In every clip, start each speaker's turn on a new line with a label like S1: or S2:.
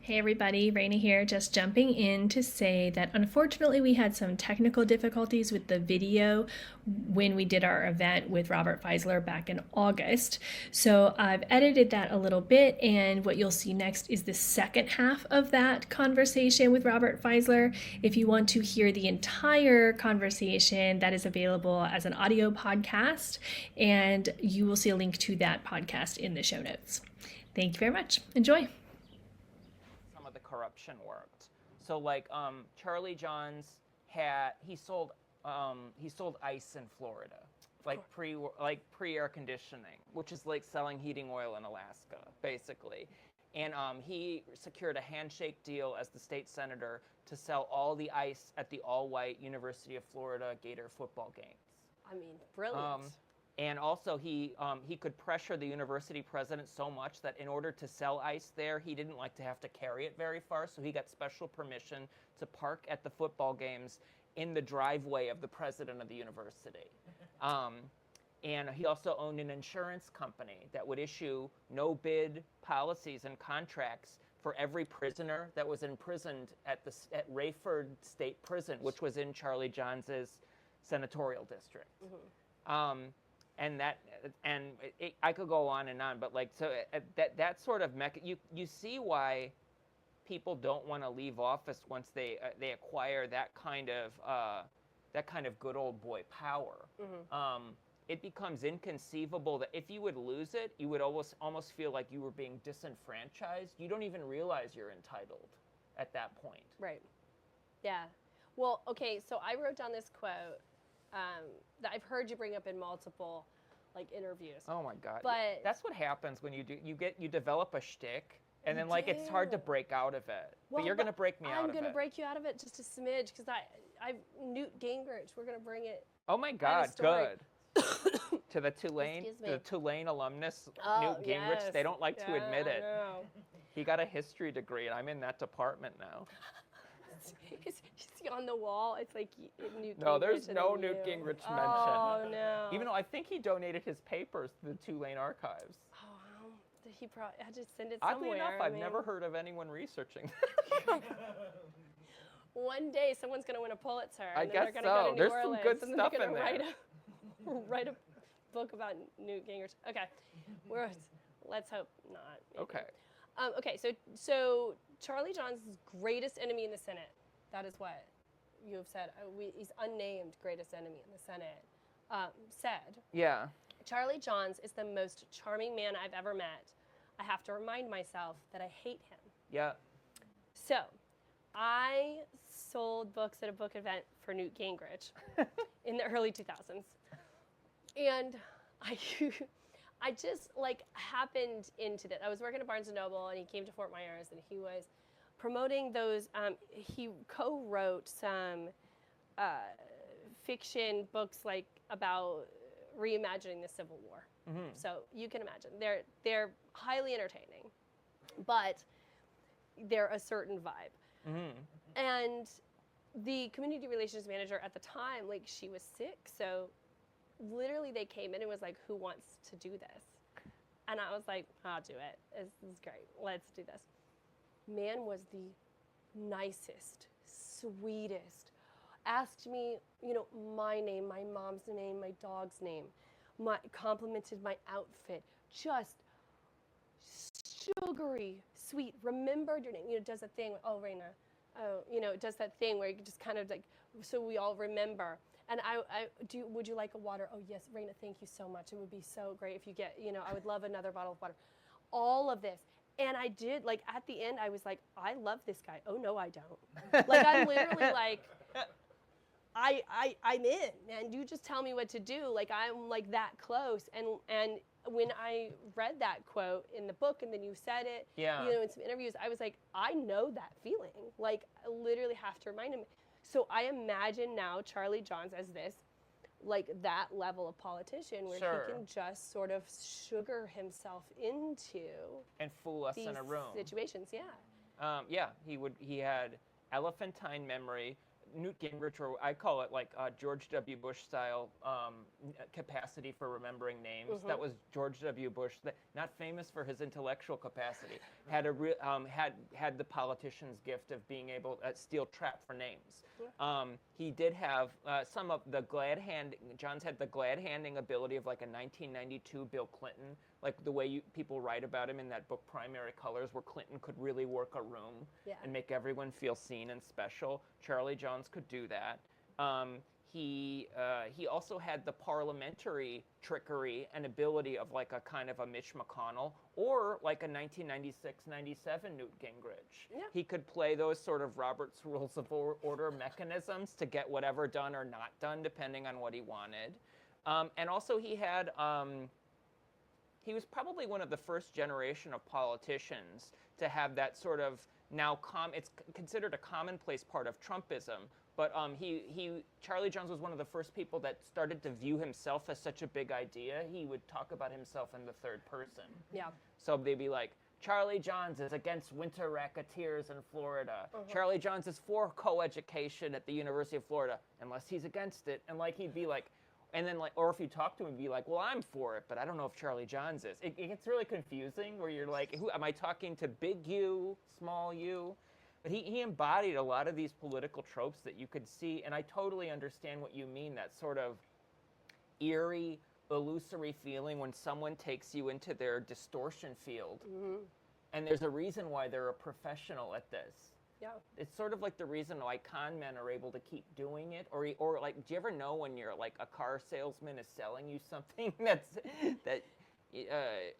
S1: Hey everybody, Rayna here, just jumping in to say that unfortunately we had some technical difficulties with the video when we did our event with Robert Fieseler back in August. So I've edited that a little bit, and what you'll see next is the second half of that conversation with Robert Fieseler. If you want to hear the entire conversation, that is available as an audio podcast, and you will see a link to that podcast in the show notes. Thank you very much. Enjoy.
S2: Corruption worked. So Charlie Johns he sold ice in Florida, pre air conditioning, which is like selling heating oil in Alaska, basically. And he secured a handshake deal as the state senator to sell all the ice at the all-white University of Florida Gator football games.
S3: I mean, brilliant.
S2: And also, he could pressure the university president so much that in order to sell ice there, he didn't like to have to carry it very far, so he got special permission to park at the football games in the driveway of the president of the university. And he also owned an insurance company that would issue no-bid policies and contracts for every prisoner that was imprisoned at Rayford State Prison, which was in Charlie Johns's senatorial district. Mm-hmm. I could go on and on, but that sort of you see why people don't want to leave office once they acquire that kind of good old boy power. Mm-hmm. It becomes inconceivable that if you would lose it, you would almost feel like you were being disenfranchised. You don't even realize you're entitled at that point.
S3: Right. Yeah. Well, okay. So I wrote down this quote that I've heard you bring up in multiple interviews.
S2: Oh my God!
S3: But
S2: that's what happens when you develop a shtick, and then it's hard to break out of it.
S3: Well,
S2: but you're gonna break me out of it.
S3: I'm gonna break you out of it just a smidge because I Newt Gingrich. We're gonna bring it.
S2: Oh my God! Good. To the Tulane alumnus, Newt Gingrich.
S3: Yes.
S2: They don't like to admit it.
S3: No.
S2: He got a history degree, and I'm in that department now.
S3: Is he on the wall? It's like Newt Gingrich.
S2: No, there's no Newt Gingrich mention.
S3: Oh, no.
S2: Even though I think he donated his papers to the Tulane archives.
S3: Oh, well, he probably had to send it somewhere.
S2: Oddly enough, I've never heard of anyone reaching.
S3: One day, someone's going to win a Pulitzer.
S2: I
S3: and
S2: guess
S3: they're gonna go to New
S2: There's
S3: Orleans,
S2: some good
S3: and
S2: stuff
S3: they're
S2: in
S3: gonna
S2: there.
S3: Write a book about Newt Gingrich. Okay, let's hope not. Maybe.
S2: Okay.
S3: Okay, so Charlie John's greatest enemy in the Senate. That is what you have said. He's unnamed greatest enemy in the Senate. Said.
S2: Yeah.
S3: Charlie Johns is the most charming man I've ever met. I have to remind myself that I hate him.
S2: Yeah.
S3: So, I sold books at a book event for Newt Gingrich in the early 2000s. And I just happened into that. I was working at Barnes & Noble, and he came to Fort Myers, and he was promoting those. He co-wrote some fiction books about reimagining the Civil War. Mm-hmm. So you can imagine they're highly entertaining, but they're a certain vibe. Mm-hmm. And the community relations manager at the time, she was sick, so literally they came in and was like, "Who wants to do this?" And I was like, "I'll do it. This is great. Let's do this." Man was the nicest, sweetest. Asked me, my name, my mom's name, my dog's name. Complimented my outfit. Just sugary, sweet. Remembered your name. Does that thing. Oh, Rayna. Oh, does that thing where you just kind of so we all remember. And would you like a water? Oh yes, Rayna, thank you so much. It would be so great if you get, I would love another bottle of water. All of this. And I did, at the end, I was like, I love this guy. Oh, no, I don't. I'm literally I'm in, man. You just tell me what to do. I'm that close. And when I read that quote in the book, and then you said it, in some interviews, I was like, I know that feeling. I literally have to remind him. So I imagine now Charlie Johns as this, that level of politician where he can just sort of sugar himself into
S2: and fool us in a room
S3: situations.
S2: Yeah, he had elephantine memory. Newt Gingrich, or I call it like George W. Bush style capacity for remembering names. That was George W. Bush, not famous for his intellectual capacity, had the politician's gift of being able to steel trap for names. He did have some of the John's had the glad handing ability of like a 1992 Bill Clinton, like the way people write about him in that book Primary Colors, where Clinton could really work a room and make everyone feel seen and special. Charlie Johns could do that. He also had the parliamentary trickery and ability of like a kind of a Mitch McConnell, or like a 1996-97 Newt Gingrich. Yeah. He could play those sort of Robert's Rules of Order mechanisms to get whatever done or not done, depending on what he wanted. And also he was probably one of the first generation of politicians to have that sort of it's considered a commonplace part of Trumpism. But Charlie Johns was one of the first people that started to view himself as such a big idea. He would talk about himself in the third person. Yeah. So they'd be like, Charlie Johns is against winter racketeers in Florida. Charlie Johns is for co-education at the University of Florida, unless he's against it. And like he'd be like, and then like, or if you talk to him, he'd be like, well, I'm for it, but I don't know if Charlie Johns is. It gets really confusing where you're like, who am I talking to? Big U, small U? But he embodied a lot of these political tropes that you could see, and I totally understand what you mean, that sort of eerie, illusory feeling when someone takes you into their distortion field, and there's a reason why they're a professional at this. Yeah. It's sort of like the reason why con men are able to keep doing it, or like, do you ever know when you're like a car salesman is selling you something that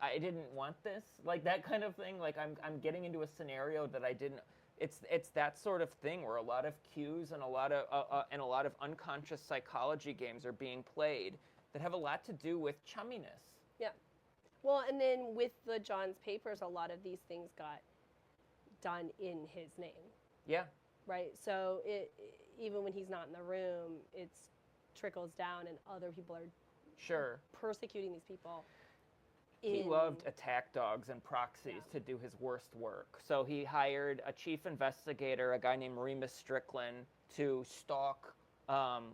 S2: I didn't want this, like that kind of thing, like I'm getting into a scenario that I didn't. It's that sort of thing where a lot of cues and a lot of unconscious psychology games are being played that have a lot to do with chumminess.
S3: Yeah. Well, and then with the Johns papers, a lot of these things got done in his name. Yeah. Right. So even when he's not in the room, it trickles down, and other people are persecuting these people.
S2: He loved attack dogs and proxies to do his worst work. So he hired a chief investigator, a guy named Remus Strickland, to stalk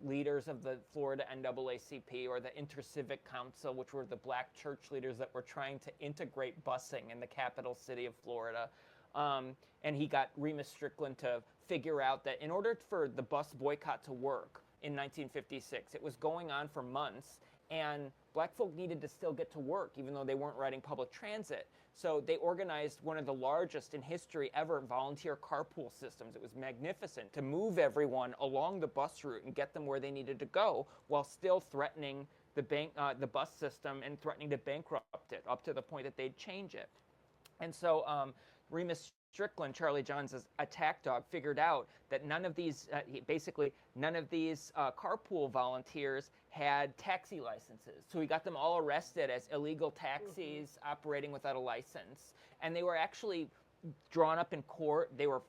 S2: leaders of the Florida NAACP, or the Intercivic Council, which were the black church leaders that were trying to integrate busing in the capital city of Florida. And he got Remus Strickland to figure out that in order for the bus boycott to work in 1956, it was going on for months, and black folk needed to still get to work, even though they weren't riding public transit. So they organized one of the largest in history ever volunteer carpool systems. It was magnificent, to move everyone along the bus route and get them where they needed to go, while still threatening the bus system and threatening to bankrupt it, up to the point that they'd change it. And so Remus Strickland, Charlie Johns' attack dog, figured out that none of these carpool volunteers had taxi licenses. So he got them all arrested as illegal taxis operating without a license. And they were actually drawn up in court. They were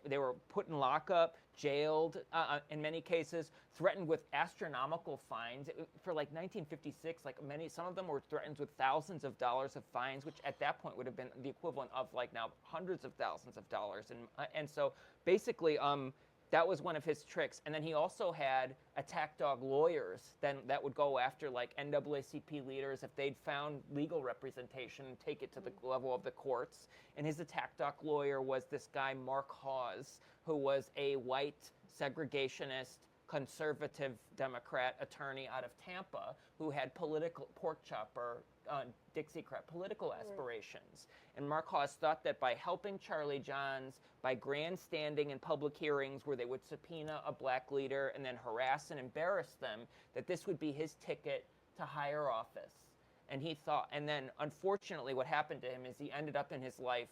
S2: put in lockup, jailed, in many cases, threatened with astronomical fines. For like 1956, some of them were threatened with thousands of dollars of fines, which at that point would have been the equivalent of like now hundreds of thousands of dollars. And so basically, that was one of his tricks. And then he also had attack dog lawyers that would go after like NAACP leaders if they'd found legal representation and take it to the level of the courts. And his attack dog lawyer was this guy, Mark Hawes, who was a white segregationist, conservative Democrat attorney out of Tampa who had political pork chopper, Dixiecrat political aspirations. And Mark Hawes thought that by helping Charlie Johns, by grandstanding in public hearings where they would subpoena a black leader and then harass and embarrass them, that this would be his ticket to higher office. And he thought, and then unfortunately what happened to him is he ended up in his life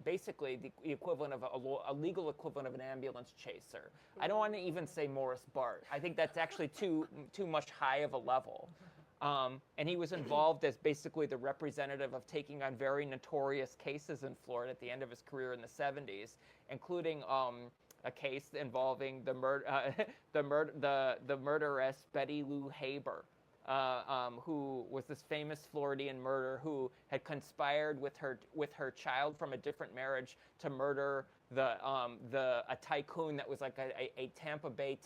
S2: basically the equivalent of a legal equivalent of an ambulance chaser. I don't want to even say Morris Bart. I think that's actually too much high of a level. And he was involved as basically the representative of taking on very notorious cases in Florida at the end of his career in the 70s, including a case involving the murderess Betty Lou Haber. who was this famous Floridian murderer who had conspired with her child from a different marriage to murder a tycoon that was like a Tampa Bay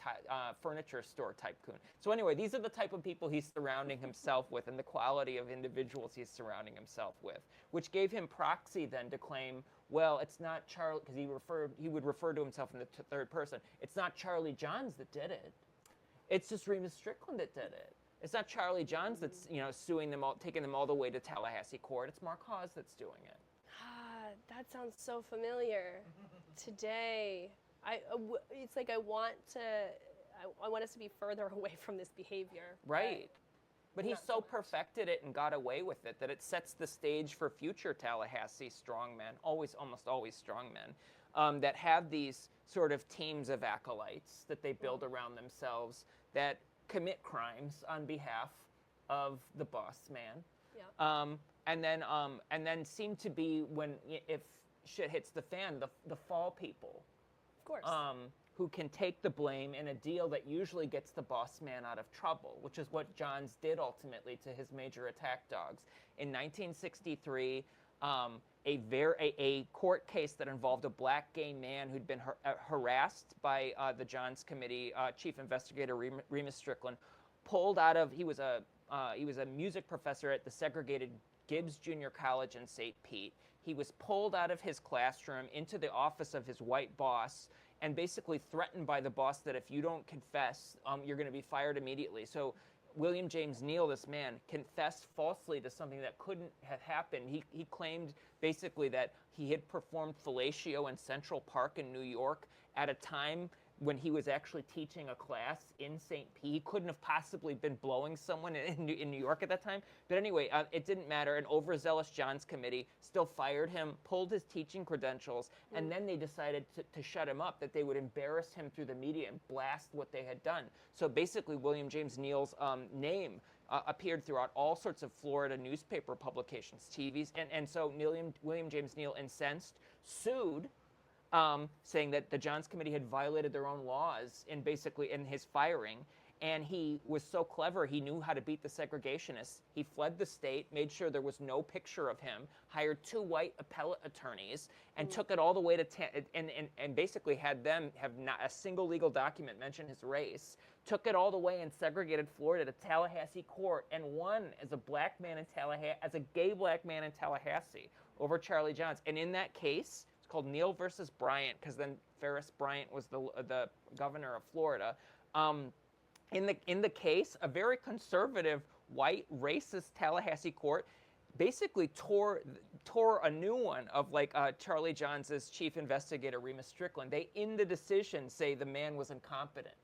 S2: furniture store tycoon. So anyway, these are the type of people he's surrounding himself with, and the quality of individuals he's surrounding himself with, which gave him proxy then to claim, well, it's not Charlie, because he would refer to himself in the third person. It's not Charlie Johns that did it. It's just Remus Strickland that did it. It's not Charlie Johns that's suing them all, taking them all the way to Tallahassee court. It's Mark Hawes that's doing it.
S3: That sounds so familiar. Today, it's like I want us to be further away from this behavior.
S2: Right. But he so perfected it and got away with it that it sets the stage for future Tallahassee strongmen, almost always strongmen, that have these sort of teams of acolytes that they build around themselves that commit crimes on behalf of the boss man.
S3: Yeah.
S2: And then seem to be, if shit hits the fan, the fall people.
S3: Of course.
S2: Who can take the blame in a deal that usually gets the boss man out of trouble, which is what Johns did ultimately to his major attack dogs. In 1963, a court case that involved a black gay man who'd been harassed by the Johns Committee chief investigator Remus Strickland, pulled out of, he was a music professor at the segregated Gibbs Junior College in St. Pete. He was pulled out of his classroom into the office of his white boss and basically threatened by the boss that if you don't confess, you're going to be fired immediately. So William James Neal, this man, confessed falsely to something that couldn't have happened. He claimed basically that he had performed fellatio in Central Park in New York at a time when he was actually teaching a class in St. Pete. He couldn't have possibly been blowing someone in New York at that time. But anyway, it didn't matter. An overzealous Johns committee still fired him, pulled his teaching credentials, and then they decided to shut him up, that they would embarrass him through the media and blast what they had done. So basically, William James Neal's name appeared throughout all sorts of Florida newspaper publications, TVs. And so William James Neal, incensed, sued, saying that the Johns Committee had violated their own laws in his firing. And he was so clever, he knew how to beat the segregationists. He fled the state, made sure there was no picture of him, hired 2 white appellate attorneys, and took it all the way to, and basically had them have not a single legal document mention his race, took it all the way in segregated Florida to Tallahassee court, and won as a black man in Tallahassee, as a gay black man in Tallahassee over Charlie Johns. And in that case, it's called Neal versus Bryant, because then Ferris Bryant was the governor of Florida. In the case, a very conservative, white, racist Tallahassee court basically tore a new one of Charlie Johns' chief investigator, Remus Strickland. They, in the decision, say the man was incompetent.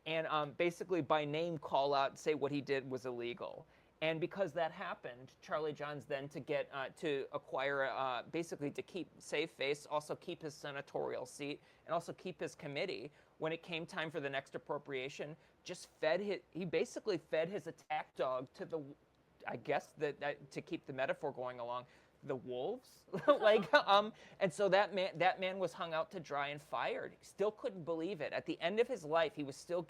S2: And basically by name call out, say what he did was illegal. And because that happened, Charlie Johns then to acquire, basically to save face, also keep his senatorial seat, and also keep his committee. When it came time for the next appropriation, he basically fed his attack dog to the, I guess to keep the metaphor going along, the wolves. And so that man was hung out to dry and fired. He still couldn't believe it. At the end of his life, he was still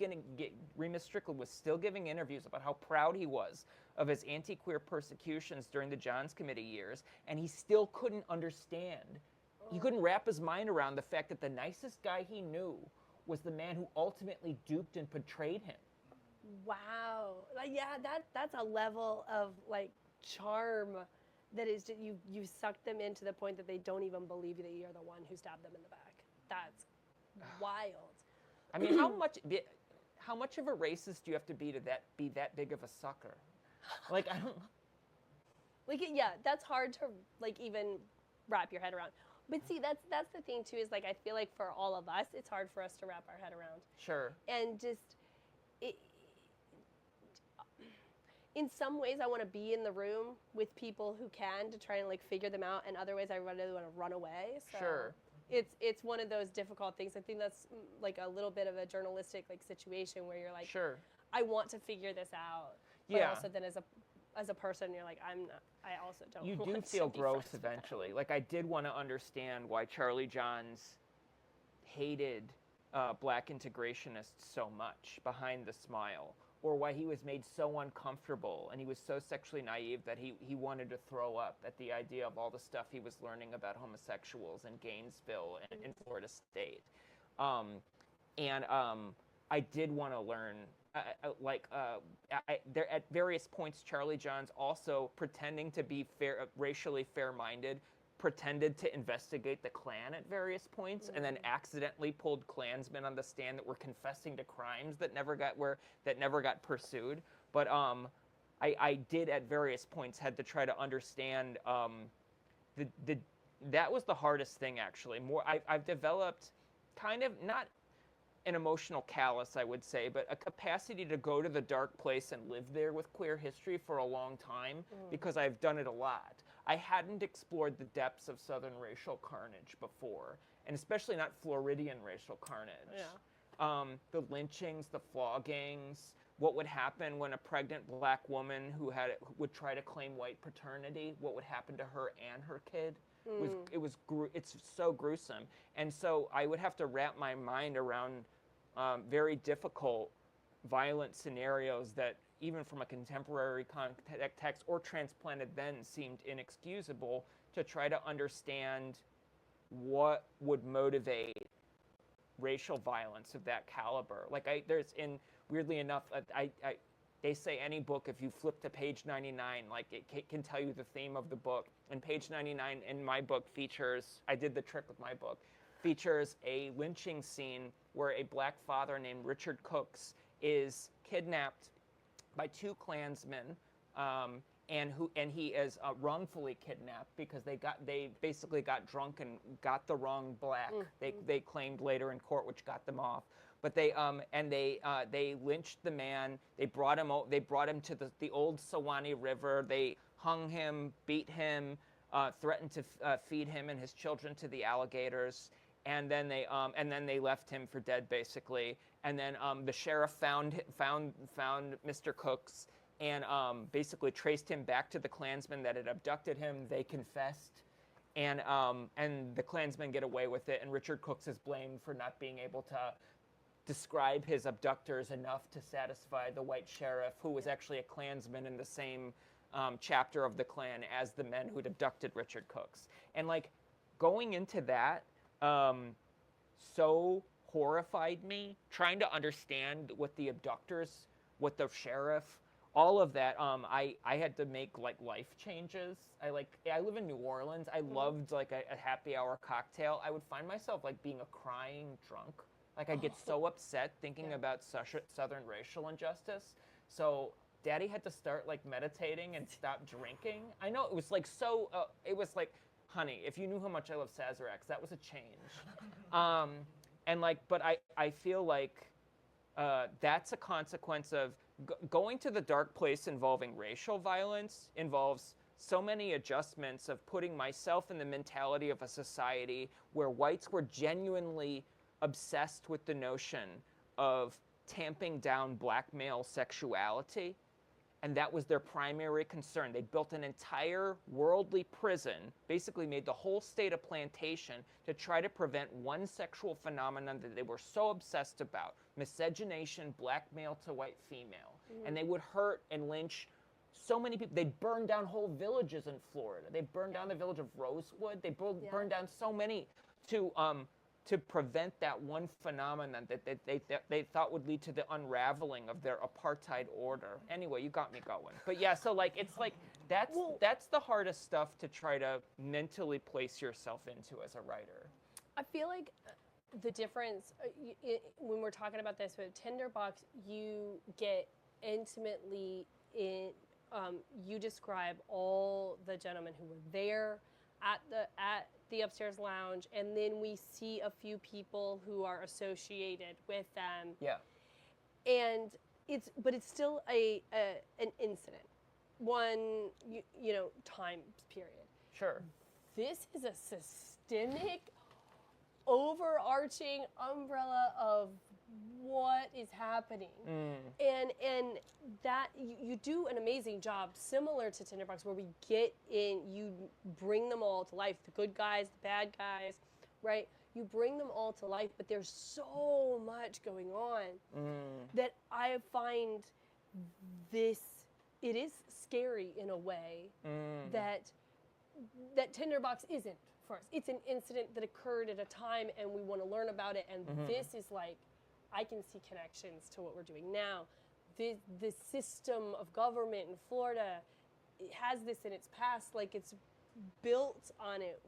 S2: Remus Strickland was still giving interviews about how proud he was of his anti-queer persecutions during the Johns Committee years, and he still couldn't understand. He couldn't wrap his mind around the fact that the nicest guy he knew was the man who ultimately duped and betrayed him.
S3: Wow. Yeah, that's a level of charm that is just, you suck them in to the point that they don't even believe that you're the one who stabbed them in the back. That's wild.
S2: I mean, how much of a racist do you have to be that big of a sucker? I don't.
S3: Yeah, that's hard to even wrap your head around. But see, that's the thing too, is I feel like for all of us, it's hard for us to wrap our head around.
S2: Sure.
S3: And just in some ways, I want to be in the room with people who can to try and figure them out, and other ways I really want to run away. So
S2: sure.
S3: It's one of those difficult things. I think that's a little bit of a journalistic situation where you're
S2: sure.
S3: I want to figure this out. But
S2: yeah.
S3: also then as a person, you're I'm not. I also don't.
S2: You
S3: want
S2: do
S3: to
S2: feel
S3: be
S2: gross
S3: friends with
S2: eventually. I did want to understand why Charlie Johns hated black integrationists so much behind the smile. or why he was made so uncomfortable and he was so sexually naive that he wanted to throw up at the idea of all the stuff he was learning about homosexuals in Gainesville and in Florida State. I did want to learn, there at various points, Charlie Johns also pretending to be racially fair-minded, pretended to investigate the Klan at various points, and then accidentally pulled Klansmen on the stand that were confessing to crimes that never got pursued. But I did at various points had to try to understand that was the hardest thing actually. I've developed kind of not an emotional callus, I would say, but a capacity to go to the dark place and live there with queer history for a long time because I've done it a lot. I hadn't explored the depths of Southern racial carnage before, and especially not Floridian racial carnage. Yeah. The lynchings, the floggings, what would happen when a pregnant black woman would try to claim white paternity, what would happen to her and her kid. It's so gruesome. And so I would have to wrap my mind around very difficult, violent scenarios that even from a contemporary context or transplanted then seemed inexcusable to try to understand what would motivate racial violence of that caliber. Weirdly enough, they say any book, if you flip to page 99, like it can tell you the theme of the book. And page 99 in my book features, I did the trick with my book, features a lynching scene where a black father named Richard Cooks is kidnapped by two Klansmen, and he is wrongfully kidnapped because they basically got drunk and got the wrong black. They claimed later in court, which got them off. But they lynched the man. They brought him to the old Sewanee River. They hung him, beat him, threatened to feed him and his children to the alligators. And then they left him for dead, basically. And then the sheriff found Mr. Cooks and basically traced him back to the Klansmen that had abducted him. They confessed, and the Klansmen get away with it. And Richard Cooks is blamed for not being able to describe his abductors enough to satisfy the white sheriff, who was actually a Klansman in the same chapter of the Klan as the men who'd abducted Richard Cooks. And going into that so horrified me, trying to understand what the abductors, what the sheriff, all of that. I had to make life changes. I live in New Orleans. I loved a happy hour cocktail. I would find myself being a crying drunk. I'd get so upset thinking about Southern racial injustice. So Daddy had to start meditating and stop drinking. I know it was it was honey, if you knew how much I love Sazeracs, that was a change. But I feel that's a consequence of going to the dark place involving racial violence involves so many adjustments of putting myself in the mentality of a society where whites were genuinely obsessed with the notion of tamping down black male sexuality, and that was their primary concern. They built an entire worldly prison, basically made the whole state a plantation to try to prevent one sexual phenomenon that they were so obsessed about, miscegenation, black male to white female. And they would hurt and lynch so many people. They burned down whole villages in Florida. They burned down the village of Rosewood. They burned down so many to prevent that one phenomenon that they thought would lead to the unraveling of their apartheid order. Anyway, you got me going. But yeah, so that's the hardest stuff to try to mentally place yourself into as a writer.
S3: I feel like the difference when we're talking about this with Tinderbox, you get intimately in. You describe all the gentlemen who were there at the upstairs lounge, and then we see a few people who are associated with them. Yeah. And it's still an incident, one time period. Sure. This is a systemic, overarching umbrella of what is happening. And that you do an amazing job, similar to Tinderbox, where we get in, you bring them all to life, the good guys, the bad guys, right? You bring them all to life, but there's so much going on that I find it is scary in a way that Tinderbox isn't for us. It's an incident that occurred at a time, and we want to learn about it. And this is like, I can see connections to what we're doing now. The system of government in Florida, it has this in its past, like it's built on it.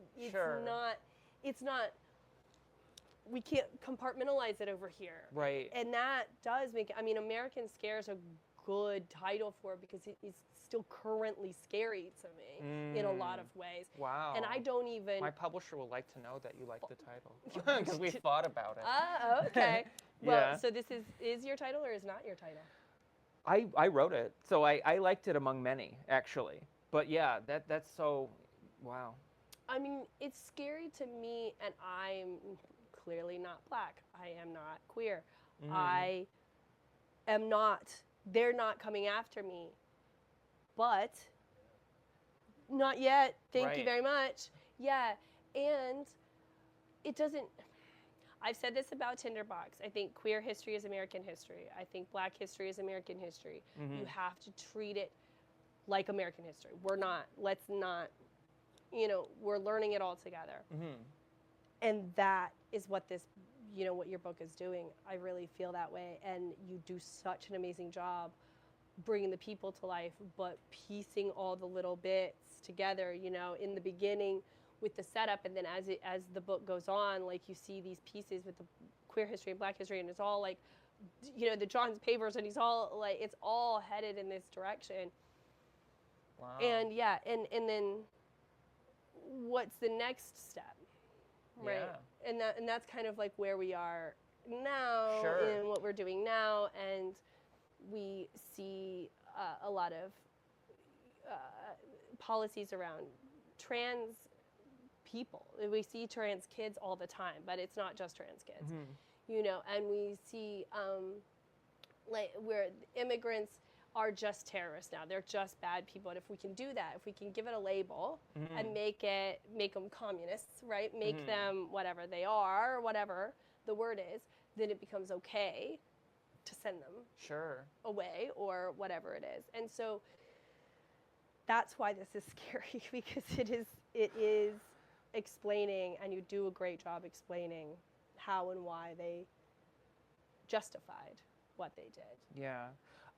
S3: It's not, we can't compartmentalize it over here.
S2: Right.
S3: And that does make, I mean, American Scare is a good title for it because it is still currently scary to me in a lot of ways.
S2: Wow.
S3: And I don't even...
S2: My publisher will like to know that you like the title because we thought about it.
S3: Okay. Well, so this is your title or is not your title?
S2: I wrote it, so I liked it among many, actually. But yeah, that's so, wow.
S3: I mean, it's scary to me, and I'm clearly not Black. I am not queer. I am not, they're not coming after me. But, not yet, thank you very much. Yeah, and it doesn't, I've said this about Tinderbox. I think queer history is American history. I think Black history is American history. You have to treat it like American history. Let's not, we're learning it all together. And that is what this, what your book is doing. I really feel that way. And you do such an amazing job bringing the people to life, but piecing all the little bits together, in the beginning with the setup, and then as the book goes on, like you see these pieces with the queer history and Black history, and it's all like, the John's papers, and he's all like, it's all headed in this direction.
S2: Wow.
S3: And yeah, and then what's the next step, right? Yeah. And that's kind of like where we are now in what we're doing now, and we see a lot of policies around trans people. We see trans kids all the time, but it's not just trans kids, and we see like where immigrants are just terrorists now. They're just bad people. And if we can do that, if we can give it a label and make them communists, right? Make them whatever they are, whatever the word is, then it becomes okay to send them away or whatever it is. And so that's why this is scary, because it is explaining, and you do a great job explaining how and why they justified what they did.
S2: Yeah.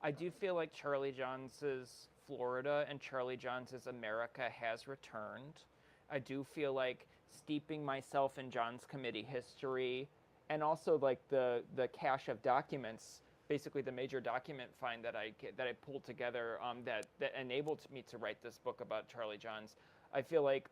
S2: I do feel like Charlie Johns's Florida and Charlie Johns's America has returned. I do feel like steeping myself in John's committee history, and also like the cache of documents, basically the major document find that I pulled together that enabled me to write this book about Charlie Johns. I feel like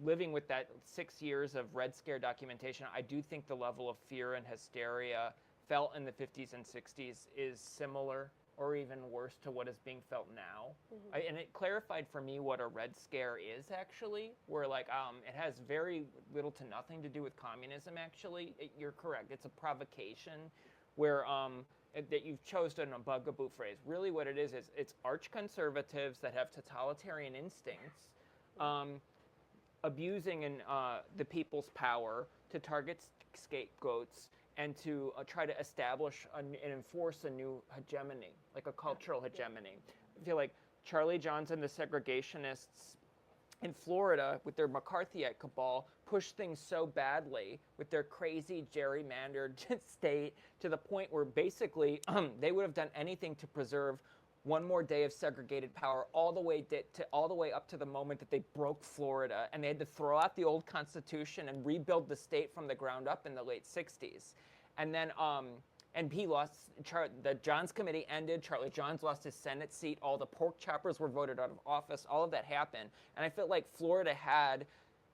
S2: living with that 6 years of Red Scare documentation, I do think the level of fear and hysteria felt in the 50s and 60s is similar or even worse to what is being felt now. And it clarified for me what a Red Scare is actually, where like it has very little to nothing to do with communism actually. You're correct, it's a provocation where that you've chosen a bugaboo phrase. Really what it is it's arch conservatives that have totalitarian instincts abusing the people's power to target scapegoats and to try to establish and enforce a new hegemony, like a cultural hegemony. I feel like Charlie Johns and the segregationists in Florida with their McCarthyite cabal pushed things so badly with their crazy gerrymandered state to the point where basically they would have done anything to preserve one more day of segregated power all the way up to the moment that they broke Florida, and they had to throw out the old Constitution and rebuild the state from the ground up in the late 60s. And then and he lost, the Johns Committee ended, Charlie Johns lost his Senate seat, all the pork choppers were voted out of office, all of that happened. And I felt like Florida had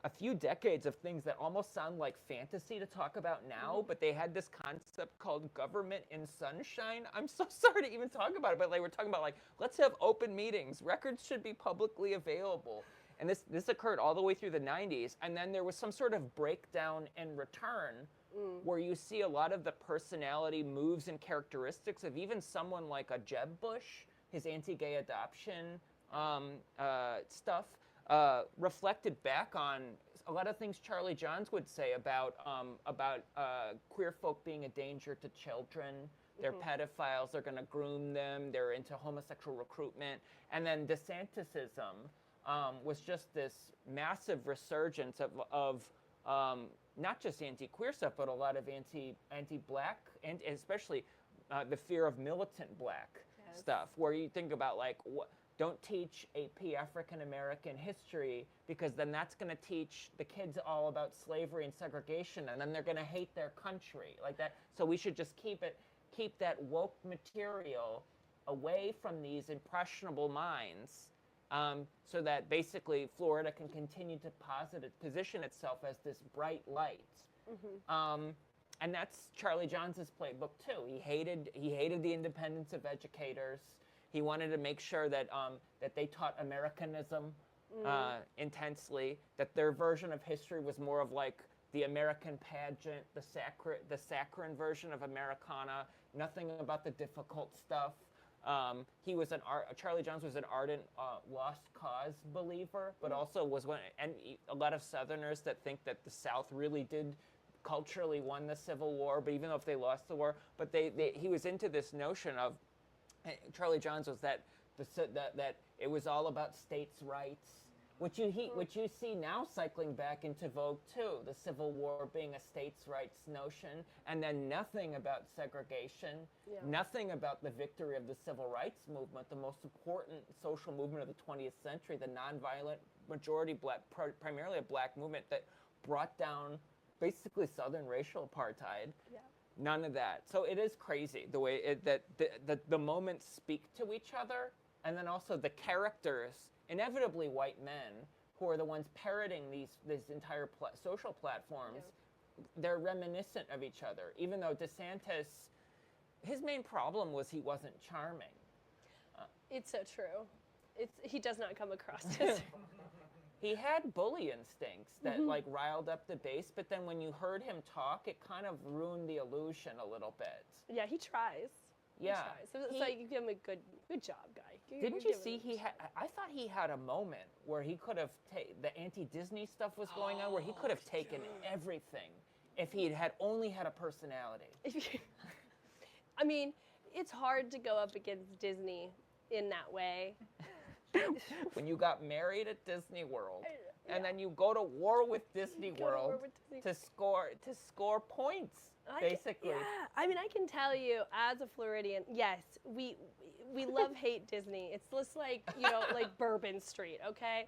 S2: a few decades of things that almost sound like fantasy to talk about now, but they had this concept called government in sunshine. I'm so sorry to even talk about it, but like we're talking about like, let's have open meetings. Records should be publicly available. And this occurred all the way through the 90s. And then there was some sort of breakdown and return where you see a lot of the personality moves and characteristics of even someone like a Jeb Bush, his anti-gay adoption stuff, reflected back on a lot of things Charlie Johns would say about queer folk being a danger to children, They're pedophiles. They're going to groom them. They're into homosexual recruitment. And then DeSantisism was just this massive resurgence of not just anti-queer stuff, but a lot of anti-black, and especially the fear of militant black stuff, where you think about like, don't teach AP African American history, because then that's going to teach the kids all about slavery and segregation, and then they're going to hate their country like that. So we should just keep that woke material away from these impressionable minds, so that basically Florida can continue to position itself as this bright light. And that's Charlie Johnson's playbook too. He hated the independence of educators. He wanted to make sure that that they taught Americanism intensely. That their version of history was more of like the American pageant, the saccharine version of Americana. Nothing about the difficult stuff. Charlie Johnson was an ardent lost cause believer, but also was and a lot of Southerners that think that the South really did culturally won the Civil War, but even though if they lost the war, but he was into this notion of, Charlie Johns was that it was all about states' rights, which you see now cycling back into vogue too, the Civil War being a states' rights notion, and then nothing about segregation, nothing about the victory of the Civil Rights Movement, the most important social movement of the 20th century, the nonviolent majority black, primarily a black movement that brought down basically Southern racial apartheid. None of that. So it is crazy the way that the moments speak to each other, and then also the characters, inevitably white men, who are the ones parroting these entire social platforms. They're reminiscent of each other. Even though DeSantis, his main problem was he wasn't charming.
S3: It's so true. He does not come across as
S2: He had bully instincts that like riled up the base, but then when you heard him talk, it kind of ruined the illusion a little bit.
S3: Yeah, he tries.
S2: Yeah.
S3: He tries. So it's like, you give him a good job, guy.
S2: Didn't you see I thought he had a moment where he could have the anti-Disney stuff was going on, where he could have taken everything if he had only had a personality.
S3: I mean, it's hard to go up against Disney in that way.
S2: When you got married at Disney World, and then you go to war with Disney World to score points, basically.
S3: I mean, I can tell you, as a Floridian, yes, we love-hate Disney. It's just like, like Bourbon Street, okay?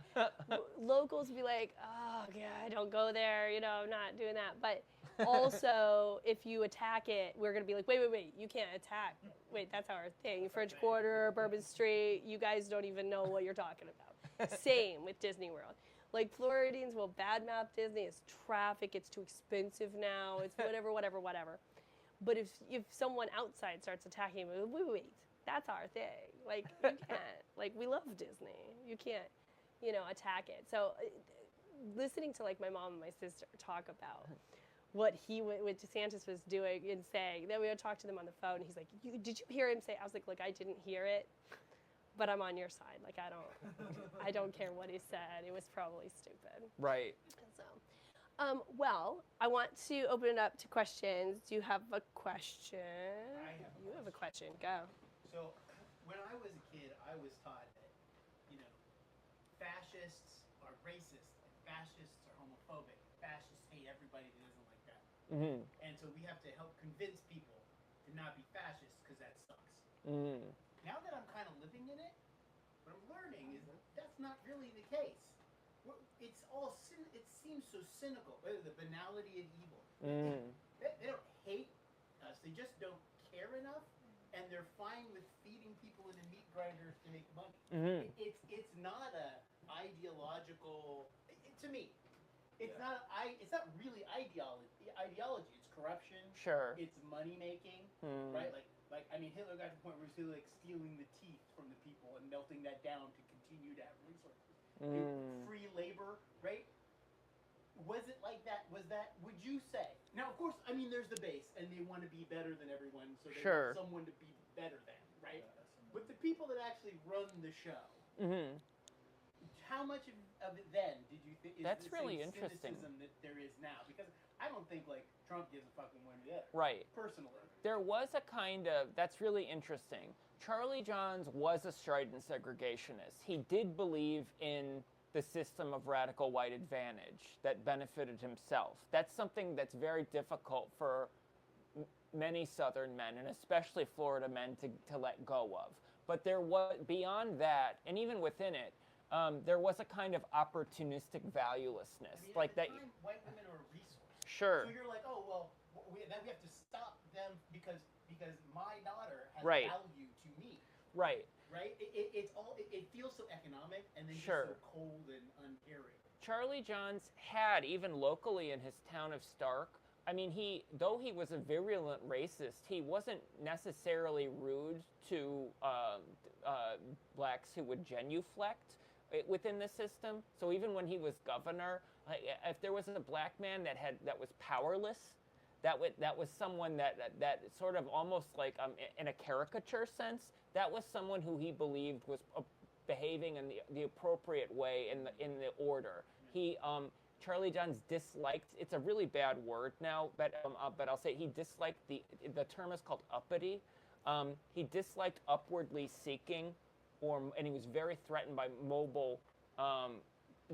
S3: Locals be like, oh, yeah, don't go there, I'm not doing that. But also, if you attack it, we're going to be like, wait, you can't attack. Wait, that's our thing. French Quarter, Bourbon Street, you guys don't even know what you're talking about. Same with Disney World. Like, Floridians will badmouth Disney. It's traffic. It's too expensive now. It's whatever. But if someone outside starts attacking, wait, that's our thing. Like, you can't. Like, we love Disney. You can't, attack it. So listening to, like, my mom and my sister talk about what DeSantis was doing and saying, then we would talk to them on the phone, and he's like, did you hear him say? I was like, look, I didn't hear it, but I'm on your side. Like, I don't care what he said. It was probably stupid.
S2: Right.
S3: So, well, I want to open it up to questions. Do you have a question? You have a question. Go.
S4: So, when I was a kid, I was taught that, fascists are racist, and fascists are homophobic. Fascists hate everybody that doesn't like that. And so we have to help convince people to not be fascists, because that sucks. Now that I'm kind of living in it, what I'm learning is that's not really the case. It's all it seems so cynical. The banality of evil. They don't hate us. They just don't care enough, and they're fine with feeding people into meat grinders to make money. It's not a ideological. To me, it's not really ideology. It's corruption.
S2: Sure.
S4: It's money making. Right. Like I mean, Hitler got to the point where he was like stealing the teeth from the people and melting that down to continue to have resources. Free labor, right? Was it like that? Would you say? Now, of course, I mean, there's the base, and they want to be better than everyone, so they want someone to be better than, right? But the people that actually run the show, how much of it then did you think is
S2: That's
S4: the
S2: really
S4: same
S2: interesting.
S4: cynicism that there is now? Because I don't think like Trump gives a fucking one or the other.
S2: Right.
S4: Personally.
S2: There was a kind of, that's really interesting. Charlie Johns was a strident segregationist. He did believe in the system of radical white advantage that benefited himself. That's something that's very difficult for many Southern men, and especially Florida men, to let go of. But there was, beyond that, and even within it, there was a kind of opportunistic valuelessness.
S4: I mean,
S2: like
S4: at
S2: that.
S4: the time, white women are a resource.
S2: Sure.
S4: So you're like, oh well, we have to stop them because my daughter has
S2: Right.
S4: value to me.
S2: Right.
S4: Right? It feels so economic and then
S2: Sure.
S4: just so cold and uncaring.
S2: Charlie Johns had, even locally in his town of Stark, I mean, though he was a virulent racist, he wasn't necessarily rude to blacks who would genuflect within the system. So even when he was governor, if there was a black man that was powerless, that was someone that sort of almost like in a caricature sense, that was someone who he believed was behaving in the appropriate way in the order. He Charlie Johns disliked, it's a really bad word now, but I'll say he disliked the term is called uppity. He disliked upwardly seeking, and he was very threatened by mobile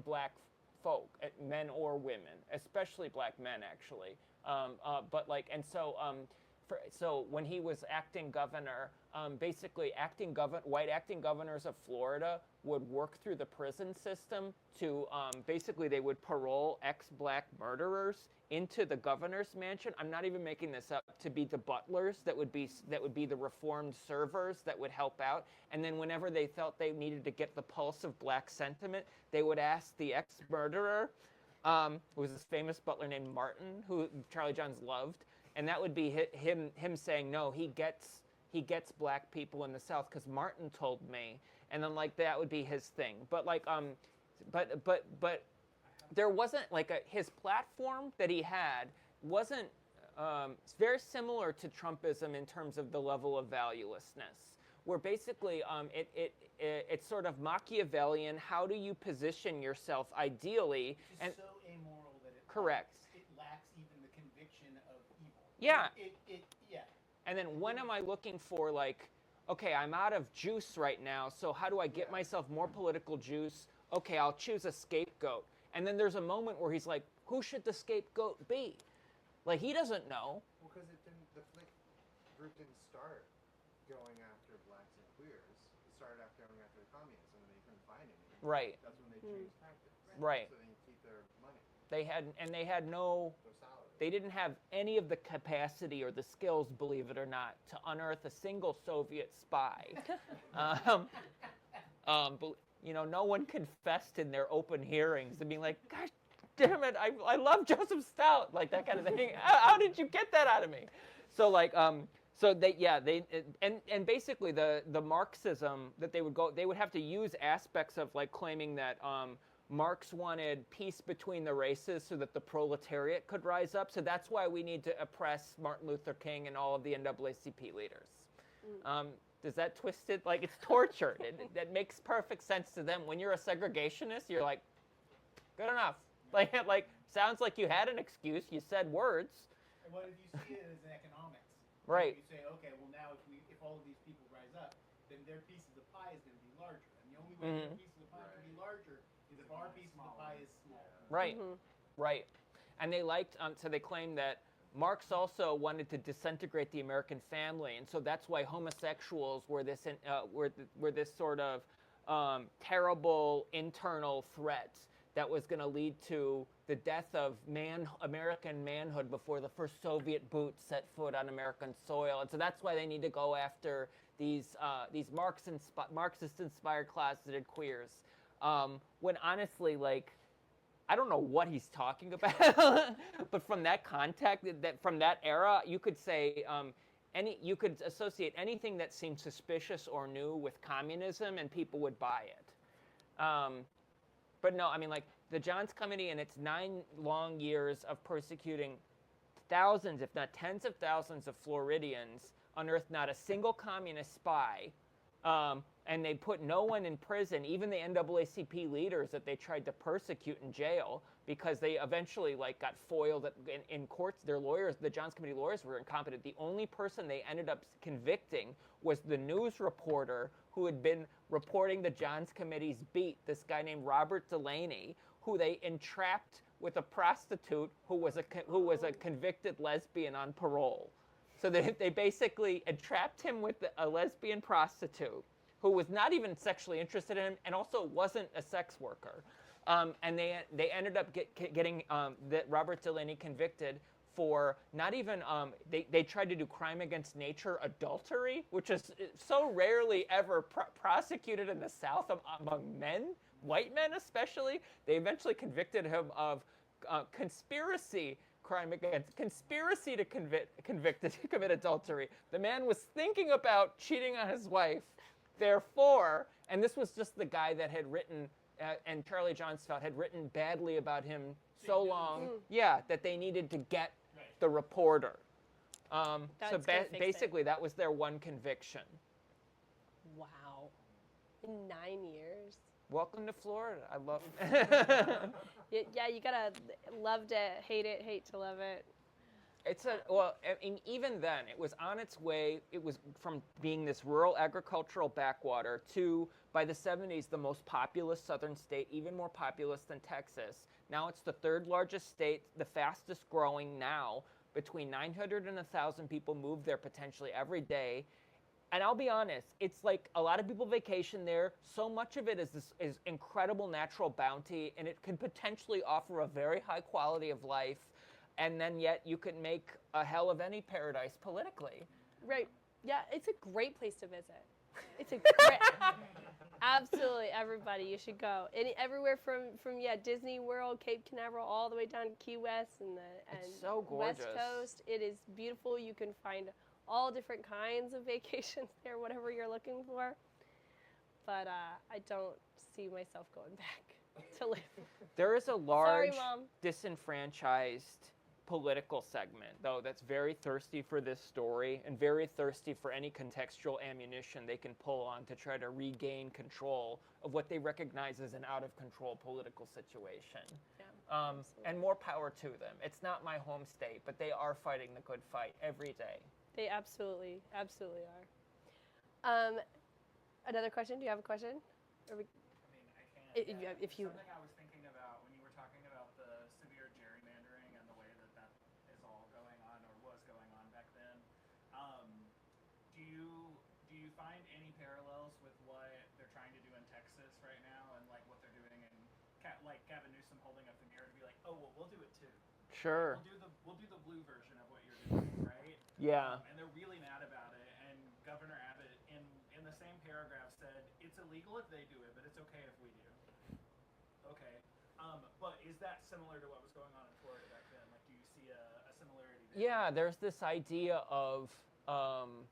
S2: black folk, men or women, especially black men actually. So when he was acting governor, basically white acting governors of Florida would work through the prison system to basically they would parole ex-black murderers into the governor's mansion. I'm not even making this up, to be the butlers that would be the reformed servers that would help out. And then whenever they felt they needed to get the pulse of black sentiment, they would ask the ex-murderer, who was this famous butler named Martin, who Charlie Johns loved, and that would be him saying, no, he gets black people in the South because Martin told me, and then like that would be his thing. But like but there wasn't like his platform that he had wasn't it's very similar to Trumpism in terms of the level of valuelessness, where basically it's sort of Machiavellian. How do you position yourself ideally?
S4: It's
S2: And
S4: so amoral that it
S2: correct.
S4: It lacks even the conviction of evil.
S2: Yeah.
S4: Yeah.
S2: And then when am I looking for, like, okay, I'm out of juice right now, so how do I get myself more political juice? Okay, I'll choose a scapegoat. And then there's a moment where he's like, who should the scapegoat be? Like, he doesn't know.
S5: Well, because the flick group didn't start going after blacks and queers. It started after going after the communists, and when they couldn't find any.
S2: Right.
S5: That's when they changed tactics.
S2: Right.
S5: So they could keep their money,
S2: They had no...
S5: their salary.
S2: They didn't have any of the capacity or the skills, believe it or not, to unearth a single Soviet spy. No one confessed in their open hearings and being like, gosh damn it, I love Joseph Stout, like that kind of thing. How did you get that out of me? So like, and basically the Marxism that they would have to use aspects of like claiming that Marx wanted peace between the races so that the proletariat could rise up. So that's why we need to oppress Martin Luther King and all of the NAACP leaders. Does that twist it? Like, it's torture. That makes perfect sense to them. When you're a segregationist, you're like, good enough. Like sounds like you had an excuse. You said words.
S4: And what if you see it as economics?
S2: Right.
S4: You say, okay, well now if all of these people rise up, then their piece of the pie is going to be larger. And the only way their piece of the pie can be larger is if our piece of the pie is smaller.
S2: Right. Right. And they liked, so they claimed that Marx also wanted to disintegrate the American family, and so that's why homosexuals were this sort of terrible internal threat that was going to lead to the death of American manhood before the first Soviet boot set foot on American soil. And so that's why they need to go after these Marxist-inspired closeted queers. When honestly, like, I don't know what he's talking about, but from that context, from that era, you could say you could associate anything that seemed suspicious or new with communism, and people would buy it. But no, I mean, like, the Johns Committee in its 9 long years of persecuting thousands, if not tens of thousands of Floridians, unearthed not a single communist spy, and they put no one in prison, even the NAACP leaders that they tried to persecute in jail, because they eventually like got foiled in courts. Their lawyers, the Johns Committee lawyers, were incompetent. The only person they ended up convicting was the news reporter who had been reporting the Johns Committee's beat, this guy named Robert Delaney, who they entrapped with a prostitute who was a convicted lesbian on parole. So they basically entrapped him with a lesbian prostitute who was not even sexually interested in him and also wasn't a sex worker. And they ended up getting Robert Delaney convicted for not even, they tried to do crime against nature, adultery, which is so rarely ever prosecuted in the South among men, white men especially. They eventually convicted him of conspiracy to commit adultery. The man was thinking about cheating on his wife. Therefore, and this was just the guy that had written, and Charlie Johnsfeld had written badly about him so long, that they needed to get the reporter. So basically, that was their one conviction.
S3: Wow. In 9 years.
S2: Welcome to Florida. I love
S3: Yeah, you gotta love to hate it, hate to love it.
S2: Even then, it was on its way. It was from being this rural agricultural backwater to, by the 70s, the most populous southern state, even more populous than Texas. Now it's the third largest state, the fastest growing now. Between 900 and 1,000 people move there potentially every day. And I'll be honest, it's like a lot of people vacation there. So much of it is incredible natural bounty, and it can potentially offer a very high quality of life. And then yet you can make a hell of any paradise politically.
S3: Right. Yeah, it's a great place to visit. It's a great, absolutely, everybody, you should go. Everywhere from Disney World, Cape Canaveral, all the way down to Key West and
S2: it's so gorgeous.
S3: West Coast. It is beautiful. You can find all different kinds of vacations there, whatever you're looking for. But I don't see myself going back to live.
S2: There is a large
S3: Sorry, Mom.
S2: disenfranchised political segment, though, that's very thirsty for this story and very thirsty for any contextual ammunition they can pull on to try to regain control of what they recognize as an out-of-control political situation.
S3: Yeah,
S2: and more power to them. It's not my home state, but they are fighting the good fight every day.
S3: They absolutely are. Another question? Do you have a question?
S4: I mean, I can.
S3: If you.
S4: Something I was thinking about when you were talking about the severe gerrymandering and the way that is all going on or was going on back then. Do you find any parallels with what they're trying to do in Texas right now and like what they're doing in like Gavin Newsom holding up the mirror to be like, oh well, we'll do it too.
S2: Sure.
S4: We'll do the blue version of what you're doing, right?
S2: Yeah.
S4: And they're really mad about it. And Governor Abbott, in the same paragraph, said it's illegal if they do it, but it's okay if we do. Okay. But is that similar to what was going on in Florida back then? Like, do you see a similarity there?
S2: Yeah, there's this idea of an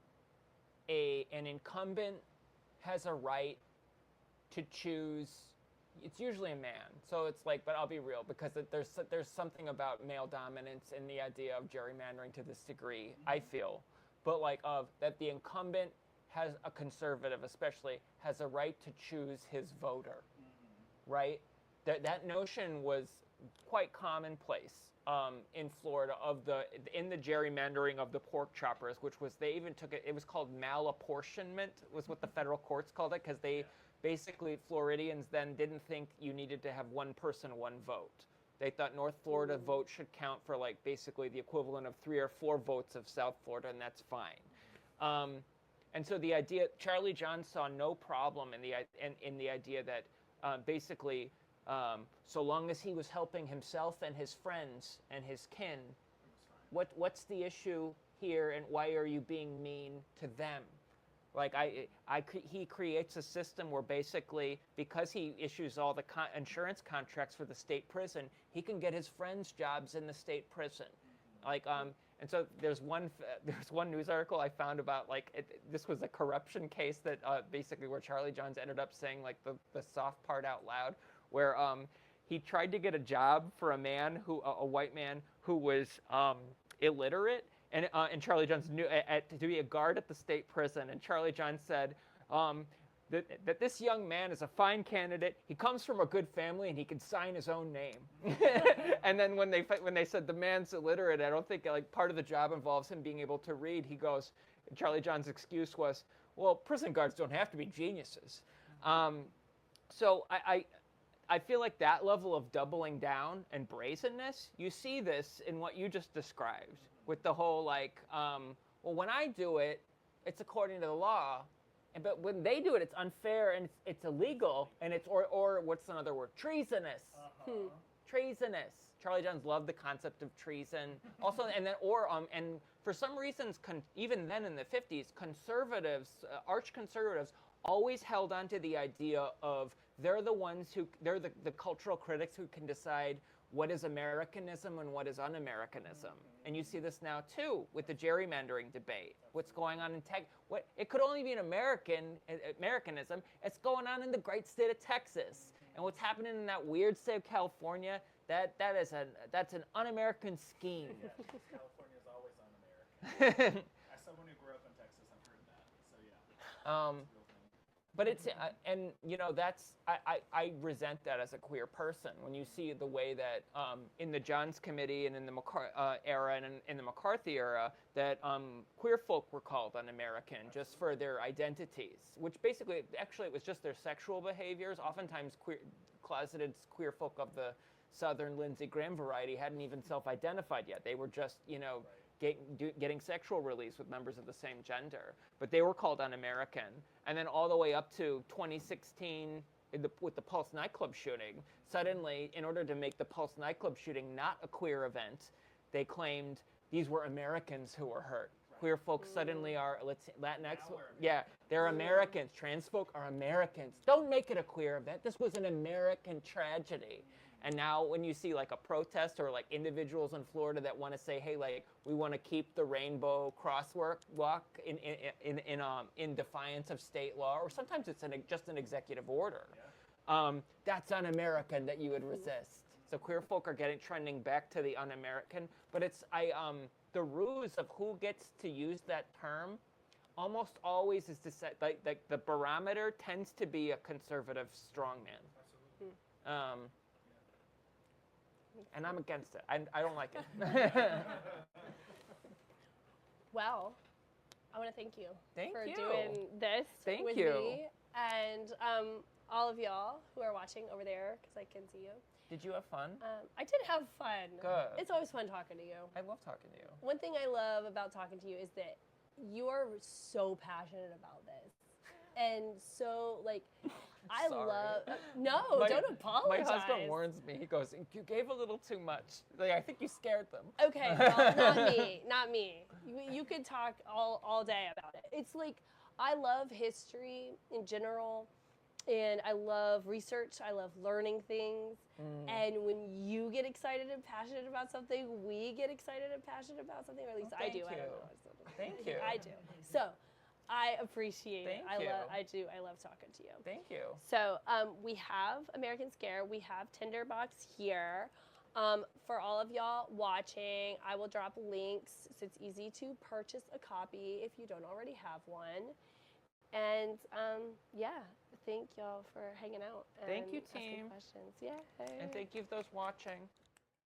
S2: incumbent has a right to choose. It's usually a man, so it's like, but I'll be real, because there's something about male dominance in the idea of gerrymandering to this degree, I feel, but like that the incumbent has, a conservative especially, has a right to choose his voter, right? That notion was quite commonplace in Florida in the gerrymandering of the pork choppers, which was, they even took it, it was called malapportionment, was what the federal courts called it, because they basically, Floridians then didn't think you needed to have one person, one vote. They thought North Florida vote should count for like basically the equivalent of 3 or 4 votes of South Florida, and that's fine. And so the idea, Charlie John saw no problem in the idea that basically, so long as he was helping himself and his friends and his kin, what's the issue here, and why are you being mean to them? Like he creates a system where basically, because he issues all the insurance contracts for the state prison, he can get his friends jobs in the state prison. Like and so there's one news article I found about this was a corruption case that basically where Charlie Johns ended up saying like the soft part out loud, where he tried to get a job for a white man who was illiterate. And Charlie Johns knew to be a guard at the state prison. And Charlie Johns said, that this young man is a fine candidate. He comes from a good family and he can sign his own name. And then when they said the man's illiterate, I don't think like part of the job involves him being able to read. He goes, Charlie John's excuse was, well, prison guards don't have to be geniuses. So I feel like that level of doubling down and brazenness, you see this in what you just described with the whole like, well, when I do it, it's according to the law. But when they do it, it's unfair and it's illegal, and it's or what's another word? Treasonous. Treasonous. Charlie John's loved the concept of treason. Also, and then and for some reasons, even then in the 50s, conservatives, arch conservatives, always held on to the idea of they're the cultural critics who can decide what is Americanism and what is un-Americanism. And you see this now too with the gerrymandering debate. What's going on in it could only be an Americanism. It's going on in the great state of Texas. And what's happening in that weird state of California, that's an un-American scheme.
S4: Yeah, California is always un-American. As someone who grew up in Texas, I've heard that. So yeah.
S2: But it's, and you know, I resent that as a queer person when you see the way that in the Johns Committee and in the era and in the McCarthy era that queer folk were called un-American just for their identities, which basically, actually it was just their sexual behaviors. Oftentimes closeted queer folk of the Southern Lindsey Graham variety hadn't even self-identified yet. They were just, you know, getting sexual release with members of the same gender, but they were called un-American. And then all the way up to 2016 with the Pulse nightclub shooting, suddenly, in order to make the Pulse nightclub shooting not a queer event, they claimed these were Americans who were hurt. Right. Queer folks suddenly are, Latinx, yeah, they're Americans. Trans folk are Americans. Don't make it a queer event. This was an American tragedy. And now when you see like a protest or like individuals in Florida that want to say, hey, like we want to keep the rainbow crosswalk in defiance of state law, or sometimes it's just an executive order. Yeah. That's un-American that you would resist. So queer folk are trending back to the un-American, but it's the ruse of who gets to use that term almost always is to say like the barometer tends to be a conservative strongman. Absolutely. And I'm against it. I don't like it.
S3: Well, I want to thank you for
S2: you.
S3: doing this with me. And all of y'all who are watching over there, because I can see you.
S2: Did you have fun?
S3: I did have fun.
S2: Good.
S3: It's always fun talking to you.
S2: I love talking to you.
S3: One thing I love about talking to you is that you are so passionate about this. And so, like, I love... No, don't apologize.
S2: My husband warns me. He goes, you gave a little too much. Like, I think you scared them.
S3: Okay, well, not me. You could talk all day about it. It's like, I love history in general, and I love research. I love learning things. And when you get excited and passionate about something, we get excited and passionate about something, or at least I do. I don't know.
S2: Thank you.
S3: I do. So... I appreciate it.
S2: Thank you.
S3: I love talking to you.
S2: Thank you.
S3: So we have American Scare. We have Tinderbox here. For all of y'all watching, I will drop links so it's easy to purchase a copy if you don't already have one. And yeah, thank y'all for hanging out. And
S2: thank you, team.
S3: asking questions. Yeah.
S2: And thank you those watching.